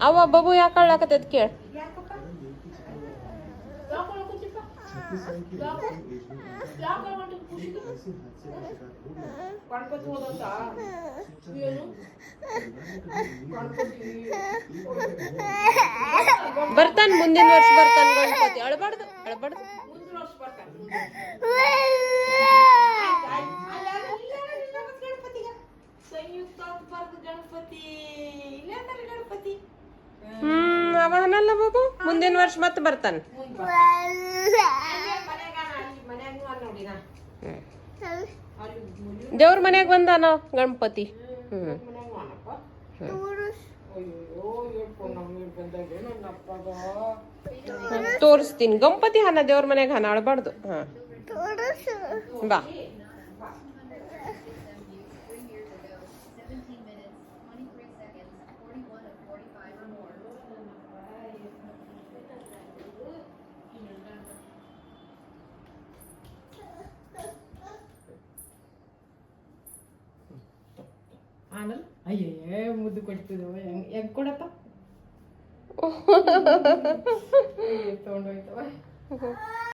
ಅವ ಬಬು ಯಾಕೆ ಅಳ್ಳಾಕತ್ತೈತಿ ಕೇಳ. ಬರ್ತಾನ ಮುಂದಿನ ವರ್ಷ ಬರ್ತಾನ ಗಣಪತಿ. ಅಳಬಾರ್ದು ಅಳಬಾರ್ದು. ಅವನಲ್ಲ ಬಾಬು ಮುಂದಿನ ವರ್ಷ ಮತ್ತೆ ಬರ್ತಾನ. ದೇವ್ರ ಮನ್ಯಾಗ ಬಂದಾನ ಗಣಪತಿ. ತೋರಿಸ್ತೀನಿ. ಗಣಪತಿ ಹಾನ ದೇವ್ರ ಮನ್ಯಾಗ ಹಾನ ಅಳಬಾರ್ದು. ಹಾ ಬಾ. ಆನಲ್ ಅಯ್ಯೇ ಮುದ್ದು ಕೊಡ್ತಿದ್ವ ಹೆಂಗ್ ಕೊಡಪ್ಪ ತಗೊಂಡೋಯ್ತವ.